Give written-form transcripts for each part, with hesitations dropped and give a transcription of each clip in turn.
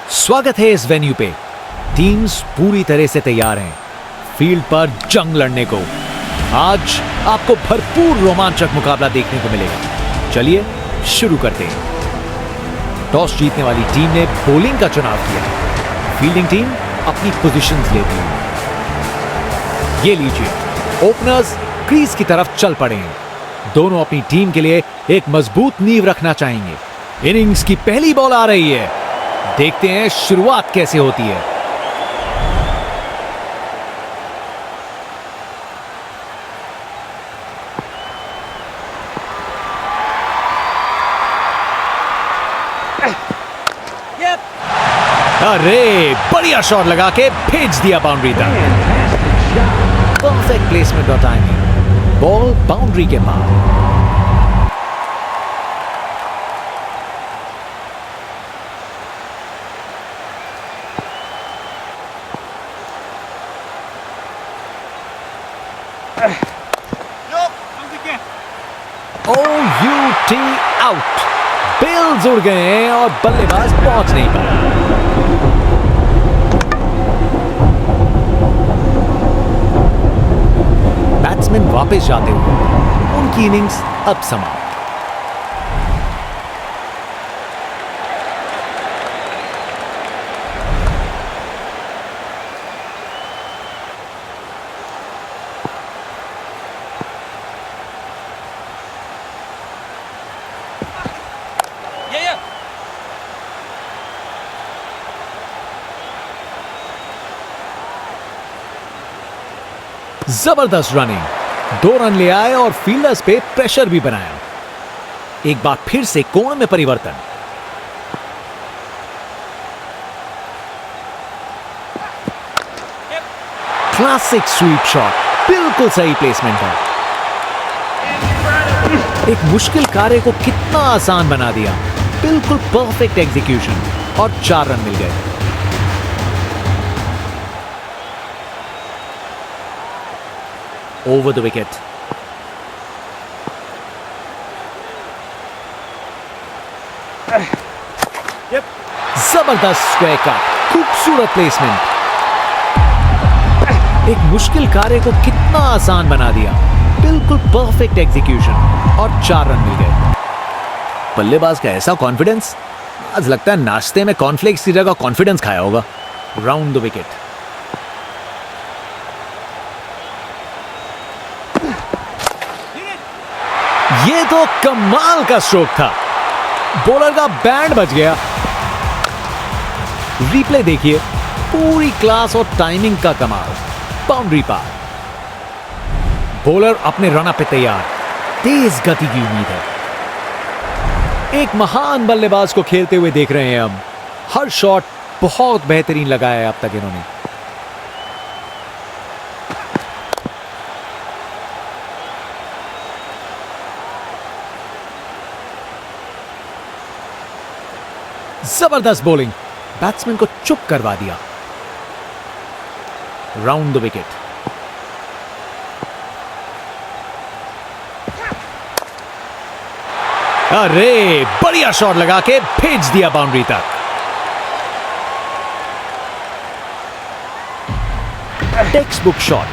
स्वागत है इस वेन्यू पे। टीम्स पूरी तरह से तैयार हैं फील्ड पर जंग लड़ने को। आज आपको भरपूर रोमांचक मुकाबला देखने को मिलेगा। चलिए शुरू करते हैं। टॉस जीतने वाली टीम ने बॉलिंग का चुनाव किया। फील्डिंग टीम अपनी पोजीशंस लेती है। ये लीजिए, ओपनर्स क्रीज की तरफ चल पड़े हैं। दोनों अपनी टीम के लिए एक मजबूत नींव रखना चाहेंगे। इनिंग्स की पहली बॉल आ रही है। देखते हैं शुरुआत कैसे होती है। अरे बढ़िया शॉट लगा के भेज दिया बाउंड्री तक। परफेक्ट प्लेसमेंट और टाइमिंग। बॉल बाउंड्री के पार। OUT out. बेल्स उड़ गए हैं और बल्लेबाज पहुंच नहीं पाया। बैट्समैन वापस जाते हुए उनकी इनिंग्स अब समाप्त। जबरदस्त रनिंग। 2 रन ले आए और फील्डर्स पे प्रेशर भी बनाया। एक बार फिर से कोण में परिवर्तन। Classic sweep shot. बिल्कुल सही प्लेसमेंट है। एक मुश्किल कार्य को कितना आसान बना दिया। बिल्कुल परफेक्ट एग्जीक्यूशन और 4 रन मिल गए। Over the wicket. जबरदस्त स्क्वायर कट। खूबसूरत प्लेसमेंट। एक मुश्किल कार्य को कितना आसान बना दिया। बिल्कुल परफेक्ट एग्जीक्यूशन और 4 रन मिल गए। बल्लेबाज का ऐसा कॉन्फिडेंस, आज लगता है नाश्ते में कॉर्नफ्लेक्स की जगह कॉन्फिडेंस खाया होगा। Round the wicket. ये तो कमाल का स्ट्रोक था। बॉलर का बैंड बच गया। रिप्ले देखिए, पूरी क्लास और टाइमिंग का कमाल। बाउंड्री पार। बॉलर अपने रन अप पे तैयार। तेज गति की उम्मीद है। एक महान बल्लेबाज को खेलते हुए देख रहे हैं हम। हर शॉट बहुत बेहतरीन लगाया है अब तक इन्होंने। जबरदस्त बॉलिंग। बैट्समैन को चुप करवा दिया। Round the wicket. अरे बढ़िया शॉट लगा के भेज दिया बाउंड्री तक। Text book shot.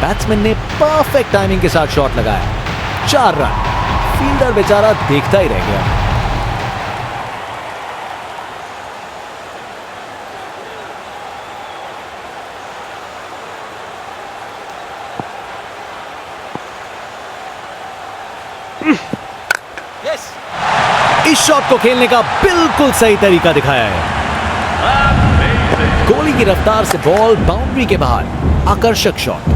बैट्समैन ने परफेक्ट टाइमिंग के साथ शॉट लगाया। 4 रन। फील्डर बेचारा देखता ही रह गया। इस शॉट को खेलने का बिल्कुल सही तरीका दिखाया है। गोली की रफ्तार से बॉल बाउंड्री के बाहर। आकर्षक शॉट।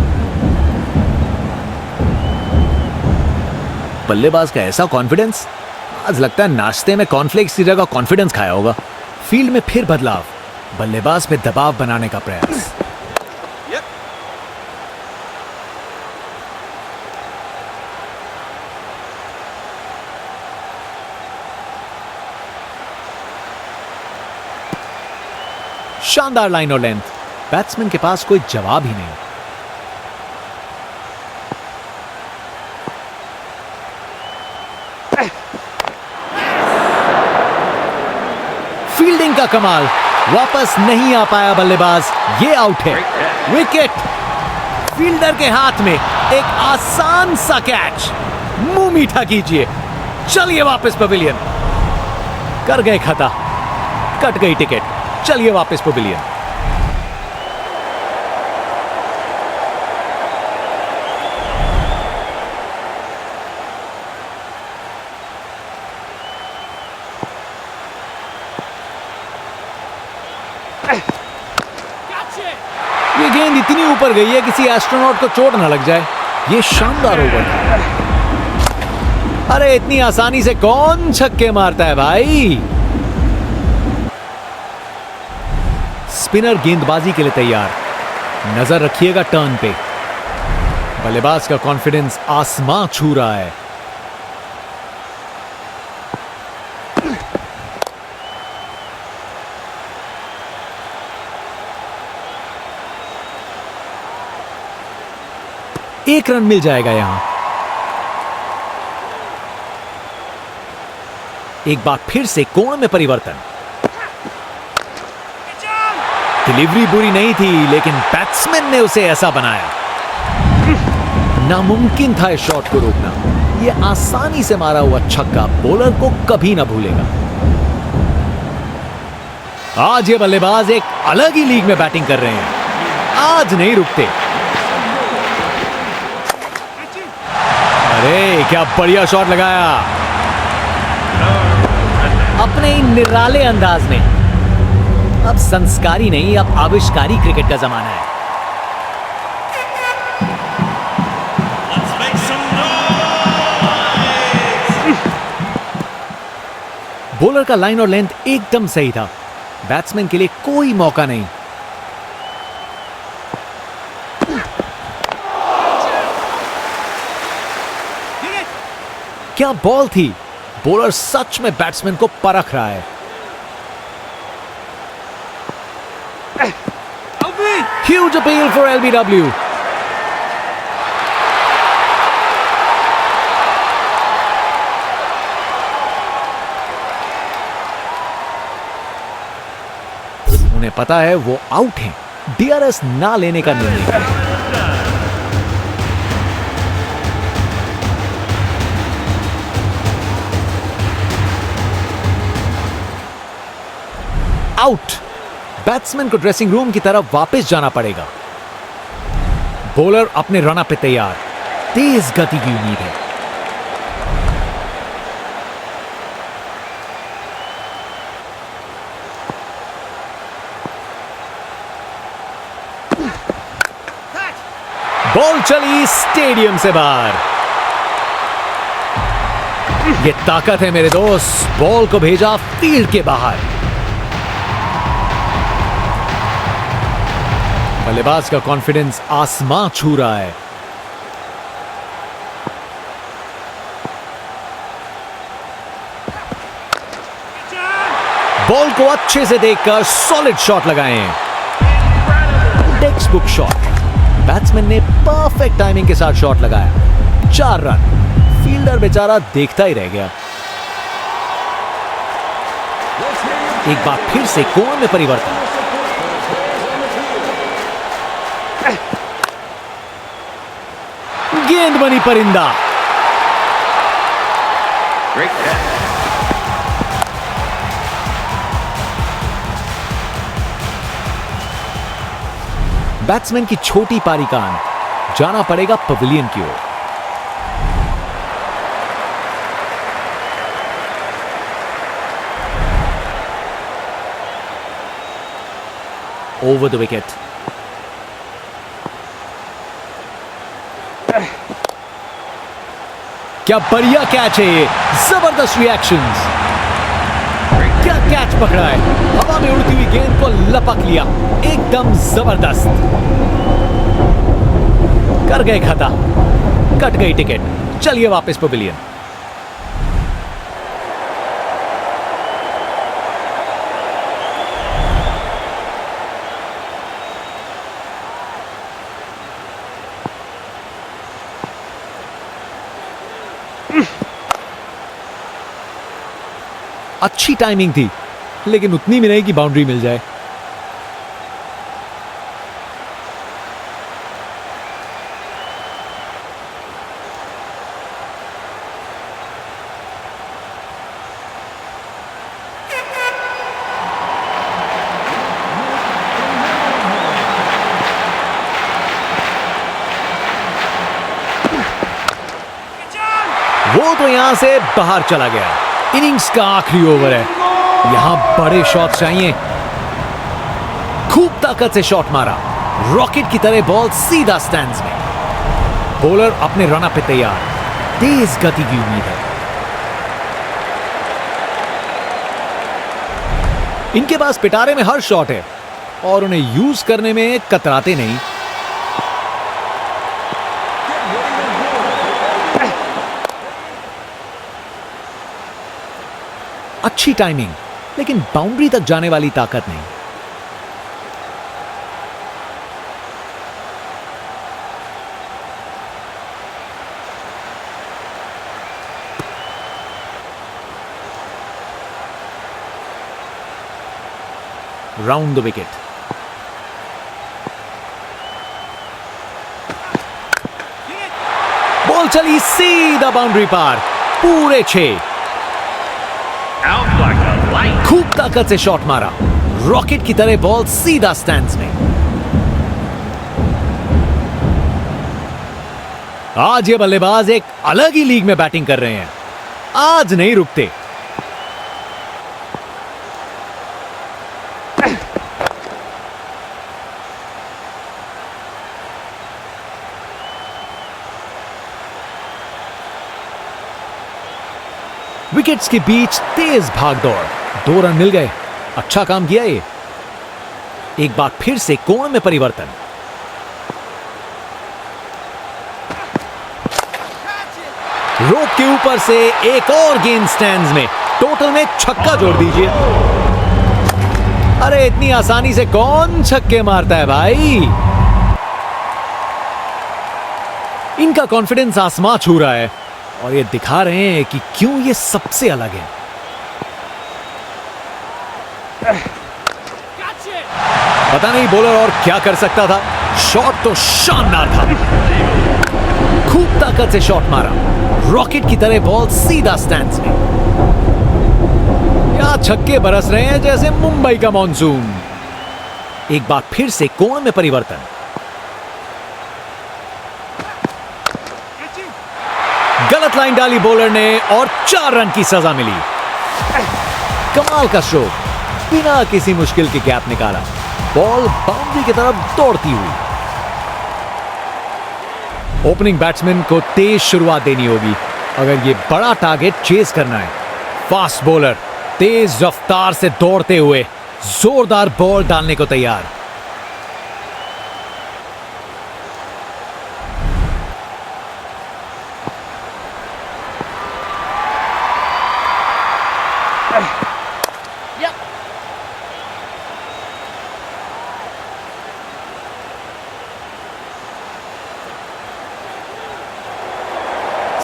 बल्लेबाज का ऐसा कॉन्फिडेंस, आज लगता है नाश्ते में कॉर्नफ्लेक्स की जगह कॉन्फिडेंस खाया होगा। फील्ड में फिर बदलाव। बल्लेबाज पे दबाव बनाने का प्रयास। शानदार लाइन और लेंथ। बैट्समैन के पास कोई जवाब ही नहीं। फील्डिंग का कमाल। वापस नहीं आ पाया बल्लेबाज, ये आउट है। विकेट। फील्डर के हाथ में एक आसान सा कैच। मुंह मीठा कीजिए, चलिए वापस पवेलियन। कर गए खता, कट गई टिकट, चलिए वापस पवेलियन। ये गेंद इतनी ऊपर गई है किसी एस्ट्रोनॉट को चोट ना लग जाए। ये शानदार ओवर है। अरे इतनी आसानी से कौन छक्के मारता है भाई। स्पिनर गेंदबाजी के लिए तैयार। नजर रखिएगा टर्न पे। बल्लेबाज का कॉन्फिडेंस आसमां छू रहा है। एक रन मिल जाएगा यहां। एक बार फिर से कोण में परिवर्तन। डिलीवरी बुरी नहीं थी, लेकिन बैट्समैन ने उसे ऐसा बनाया। नामुमकिन था इस शॉट को रोकना। यह आसानी से मारा हुआ छक्का बॉलर को कभी ना भूलेगा। आज ये बल्लेबाज एक अलग ही लीग में बैटिंग कर रहे हैं। आज नहीं रुकते। अरे क्या बढ़िया शॉट लगाया अपने निराले अंदाज में। अब संस्कारी नहीं, अब आविष्कारी क्रिकेट का जमाना है। बॉलर का लाइन और लेंथ एकदम सही था। बैट्समैन के लिए कोई मौका नहीं। क्या बॉल थी। बॉलर सच में बैट्समैन को परख रहा है। Huge appeal for LBW. उन्हें पता है वो आउट हैं। DRS ना लेने का निर्णय है। आउट। बैट्समैन को ड्रेसिंग रूम की तरफ वापस जाना पड़ेगा। बॉलर अपने रन अप पे तैयार। तेज गति की उम्मीद है। बॉल चली स्टेडियम से बाहर। यह ताकत है मेरे दोस्त। बॉल को भेजा फील्ड के बाहर। बल्लेबाज का कॉन्फिडेंस आसमां छू रहा है। बॉल को अच्छे से देखकर सॉलिड शॉट लगाए। Text book shot. बैट्समैन ने परफेक्ट टाइमिंग के साथ शॉट लगाया। 4 रन। फील्डर बेचारा देखता ही रह गया। एक बार फिर से कोण में परिवर्तन। गेंद बनी परिंदा। बैट्समैन की छोटी पारी का अंत। जाना पड़ेगा पवेलियन की ओर। Over the wicket. क्या बढ़िया कैच है ये। जबरदस्त रिएक्शंस। क्या कैच पकड़ा है। हवा में उड़ती हुई गेंद को लपक लिया। एकदम जबरदस्त। कर गए खता, कट गई टिकट। चलिए वापस पवेलियन। अच्छी टाइमिंग थी, लेकिन उतनी भी नहीं कि बाउंड्री मिल जाए। वो तो यहां से बाहर चला गया। इनिंग्स का आखिरी ओवर है, यहां बड़े शॉट चाहिए। खूब ताकत से शॉट मारा, रॉकेट की तरह बॉल सीधा स्टैंड्स में। बॉलर अपने रन पे तैयार, तेज गति की उम्मीद है। इनके पास पिटारे में हर शॉट है और उन्हें यूज करने में कतराते नहीं। अच्छी टाइमिंग, लेकिन बाउंड्री तक जाने वाली ताकत नहीं। Round the wicket. बॉल चली सीधा बाउंड्री पार, पूरे 6। खूब ताकत से शॉट मारा, रॉकेट की तरह बॉल सीधा स्टैंड्स में। आज ये बल्लेबाज एक अलग ही लीग में बैटिंग कर रहे हैं, आज नहीं रुकते। विकेट्स के बीच तेज भागदौड़, 2 रन मिल गए। अच्छा काम किया ये। एक बार फिर से कोण में परिवर्तन। रोक के ऊपर से एक और गेंद स्टैंड्स में, टोटल में छक्का जोड़ दीजिए। अरे इतनी आसानी से कौन छक्के मारता है भाई। इनका कॉन्फिडेंस आसमां छू रहा है और ये दिखा रहे हैं कि क्यों ये सबसे अलग है। पता नहीं बॉलर और क्या कर सकता था, शॉट तो शानदार था। खूब ताकत से शॉट मारा, रॉकेट की तरह बॉल सीधा स्टैंड्स में। यहां छक्के बरस रहे हैं जैसे मुंबई का मॉनसून। एक बार फिर से कोण में परिवर्तन। गलत लाइन डाली बॉलर ने और 4 रन की सजा मिली। कमाल का स्ट्रोक, बिना किसी मुश्किल के गैप निकाला, बॉल बाउंड्री की तरफ दौड़ती हुई। ओपनिंग बैट्समैन को तेज शुरुआत देनी होगी अगर ये बड़ा टारगेट चेज करना है। फास्ट बॉलर तेज रफ्तार से दौड़ते हुए जोरदार बॉल डालने को तैयार।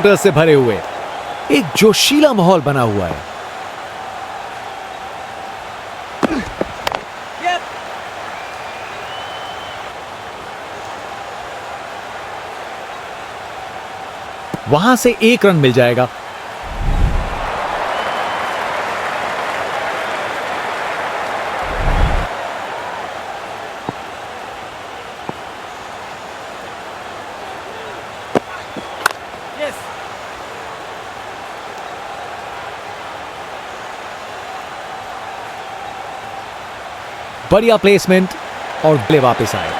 से भरे हुए एक जोशीला माहौल बना हुआ है। वहां से 1 रन मिल जाएगा। बढ़िया प्लेसमेंट और प्ले वापस आए।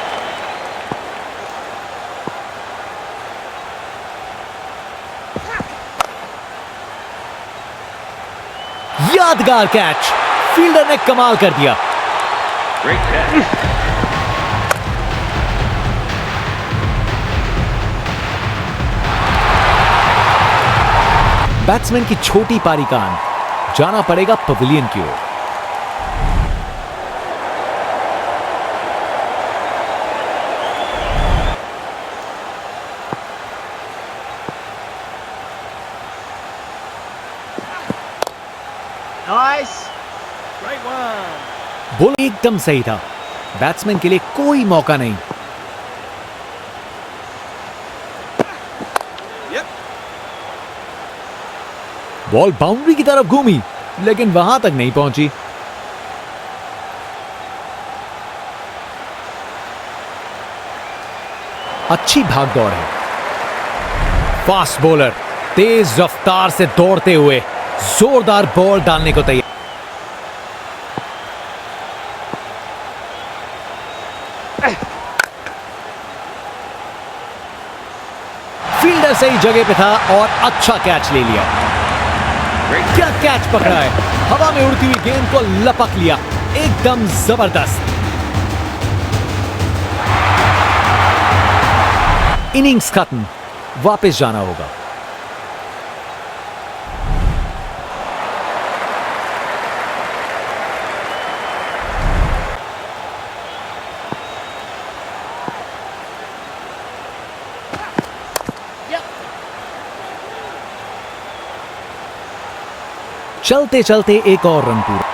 यादगार कैच, फील्डर ने कमाल कर दिया। बैट्समैन की छोटी पारी का अंत, जाना पड़ेगा पवेलियन की ओर। बॉल एकदम सही था, बैट्समैन के लिए कोई मौका नहीं। बॉल बाउंड्री की तरफ घूमी लेकिन वहां तक नहीं पहुंची। अच्छी भागदौड़ है। फास्ट बॉलर तेज रफ्तार से दौड़ते हुए जोरदार बॉल डालने को तैयार। फील्डर सही जगह पे था और अच्छा कैच ले लिया। क्या कैच पकड़ा है, हवा में उड़ती हुई गेंद को लपक लिया, एकदम जबरदस्त। इनिंग्स खत्म, वापस जाना होगा। चलते चलते एक और रन पूरा।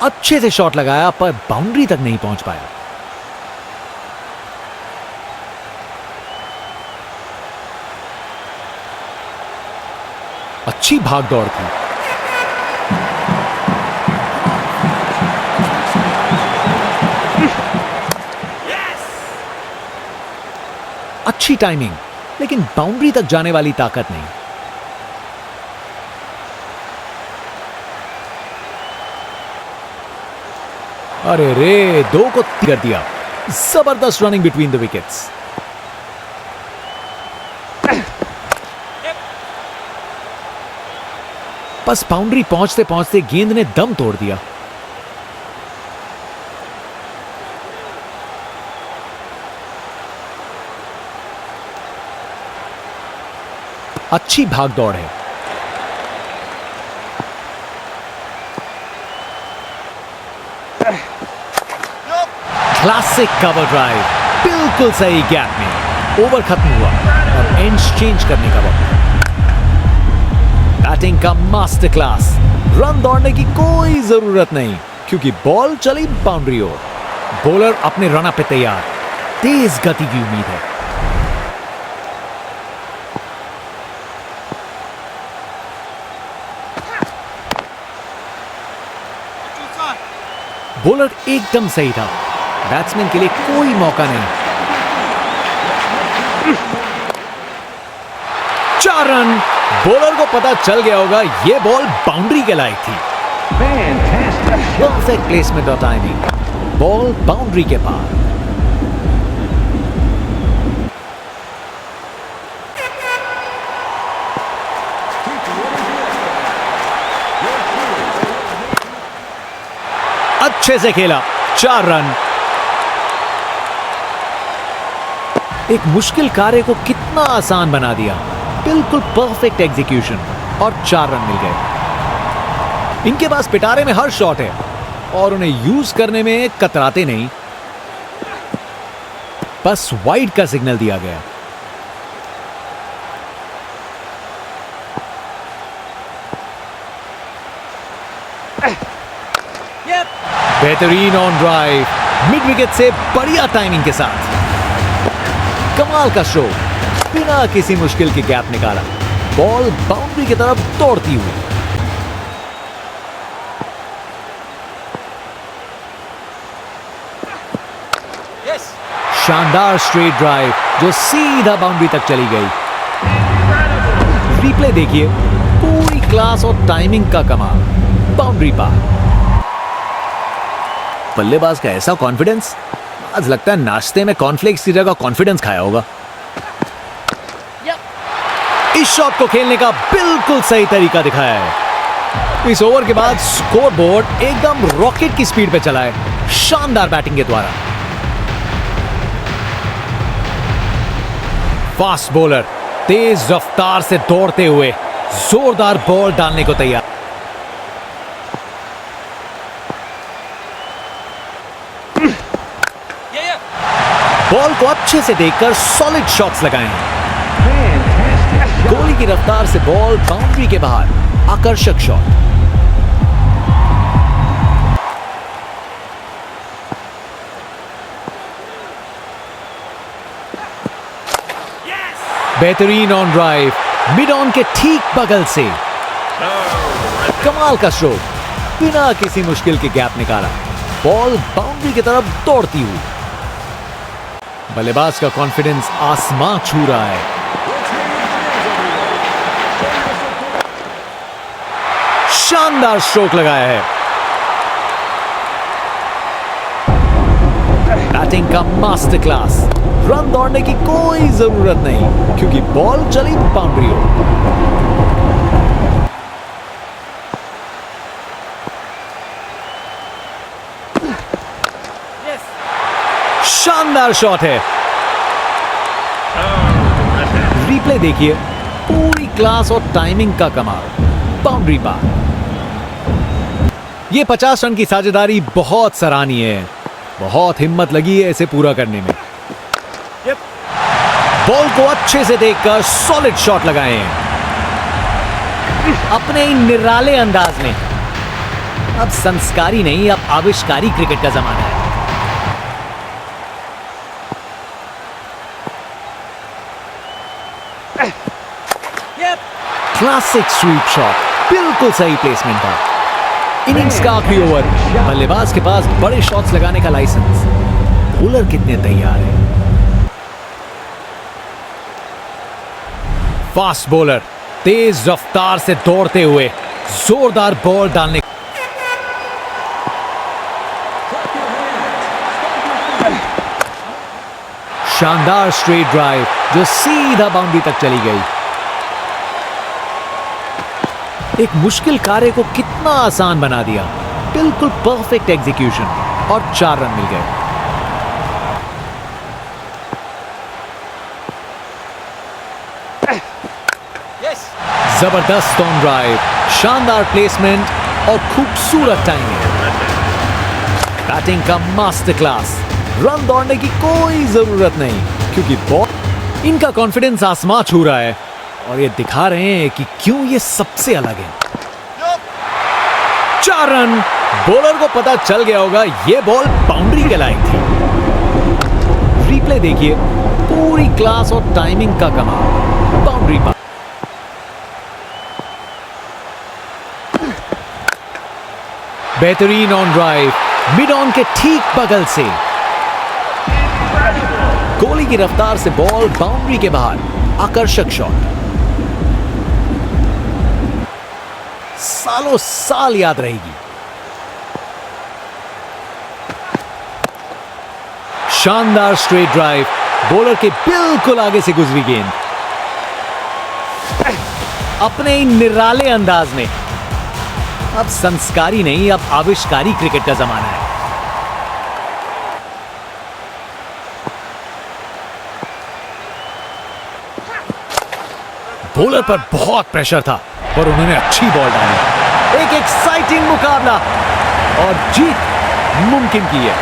अच्छे से शॉट लगाया पर बाउंड्री तक नहीं पहुंच पाया। अच्छी भाग दौड़ थी। अच्छी टाइमिंग, लेकिन बाउंड्री तक जाने वाली ताकत नहीं। अरे रे, दो को कर दिया। जबरदस्त रनिंग बिटवीन द विकेट्स। बस बाउंड्री पहुंचते पहुंचते गेंद ने दम तोड़ दिया। अच्छी भाग दौड़ है। क्लासिक कवर ड्राइव, बिल्कुल सही गैप में। ओवर खत्म हुआ और एंड्स चेंज करने का वक्त। बैटिंग का मास्टर क्लास। रन दौड़ने की कोई जरूरत नहीं क्योंकि बॉल चली बाउंड्री ओर। बॉलर अपने रन पे तैयार। तेज गति की उम्मीद है। बॉलर एकदम सही था। बैट्समैन के लिए कोई मौका नहीं। 4 रन। बॉलर को पता चल गया होगा यह बॉल बाउंड्री के लायक थी। परफेक्ट प्लेसमेंट और टाइमिंग। बॉल बाउंड्री के पार। अच्छे से खेला। 4 रन। एक मुश्किल कार्य को कितना आसान बना दिया। बिल्कुल परफेक्ट एग्जीक्यूशन और 4 रन मिल गए। इनके पास पिटारे में हर शॉट है और उन्हें यूज करने में कतराते नहीं। बस वाइड का सिग्नल दिया गया। बेहतरीन ऑन ड्राइव, मिड विकेट से बढ़िया टाइमिंग के साथ। कमाल का शो, बिना किसी मुश्किल के गैप निकाला। बॉल बाउंड्री की तरफ दौड़ती हुई। शानदार स्ट्रेट ड्राइव जो सीधा बाउंड्री तक चली गई। रिप्ले देखिए, पूरी क्लास और टाइमिंग का कमाल। बाउंड्री पार। बल्लेबाज का ऐसा कॉन्फिडेंस, आज लगता है नाश्ते में कॉर्नफ्लेक्स की जगह कॉन्फिडेंस खाया होगा। इस शॉट को खेलने का बिल्कुल सही तरीका दिखाया है। इस ओवर के बाद स्कोर बोर्ड एकदम रॉकेट की स्पीड पे चला है, शानदार बैटिंग के द्वारा। फास्ट बॉलर तेज रफ्तार से दौड़ते हुए जोरदार बॉल डालने को तैयार। बॉल को अच्छे से देखकर सॉलिड शॉट्स लगाए। गोली की रफ्तार से बॉल बाउंड्री के बाहर। आकर्षक शॉट। बेहतरीन ऑन ड्राइव, मिड ऑन के ठीक बगल से। कमाल का स्ट्रोक, बिना किसी मुश्किल के गैप निकाला। बॉल बाउंड्री की तरफ दौड़ती हुई। बल्लेबाज का कॉन्फिडेंस आसमां छू रहा है। शानदार स्ट्रोक लगाया है। बैटिंग का मास्टर क्लास। रन दौड़ने की कोई जरूरत नहीं क्योंकि बॉल चली बाउंड्री हो। शानदार शॉट है। रिप्ले देखिए, पूरी क्लास और टाइमिंग का कमाल। बाउंड्री पार। यह 50 रन की साझेदारी बहुत सराहनीय है। बहुत हिम्मत लगी है इसे पूरा करने में। बॉल को अच्छे से देखकर सॉलिड शॉट लगाए हैं अपने ही निराले अंदाज में। अब संस्कारी नहीं, अब आविष्कारी क्रिकेट का जमाना है। क्लासिक स्वीप शॉट, बिल्कुल सही प्लेसमेंट था। इनिंग्स का आखिरी ओवर। बल्लेबाज के पास बड़े शॉट्स लगाने का लाइसेंस। बॉलर कितने तैयार है। फास्ट बॉलर तेज रफ्तार से दौड़ते हुए जोरदार बॉल डालने। शानदार स्ट्रेट ड्राइव जो सीधा बाउंड्री तक चली गई। एक मुश्किल कार्य को कितना आसान बना दिया। बिल्कुल परफेक्ट एग्जीक्यूशन और 4 रन मिल गए। जबरदस्त ऑन ड्राइव, शानदार प्लेसमेंट और खूबसूरत टाइमिंग। बैटिंग का मास्टर क्लास। रन दौड़ने की कोई जरूरत नहीं क्योंकि बॉल। इनका कॉन्फिडेंस आसमां छू रहा है और ये दिखा रहे हैं कि क्यों ये सबसे अलग है। 4 रन। बॉलर को पता चल गया होगा ये बॉल बाउंड्री के लायक थी। रिप्ले देखिए, पूरी क्लास और टाइमिंग का कमाल। बाउंड्री पार। बेहतरीन ऑन ड्राइव, मिड ऑन के ठीक बगल से। गोली की रफ्तार से बॉल बाउंड्री के बाहर। आकर्षक शॉट, सालों साल याद रहेगी। शानदार स्ट्रेट ड्राइव, बॉलर के बिल्कुल आगे से गुजरी गेंद अपने ही निराले अंदाज में। अब संस्कारी नहीं, अब आविष्कारी क्रिकेट का जमाना है। बॉलर पर बहुत प्रेशर था पर उन्होंने अच्छी बॉल डाली। एक एक्साइटिंग मुकाबला और जीत मुमकिन की है।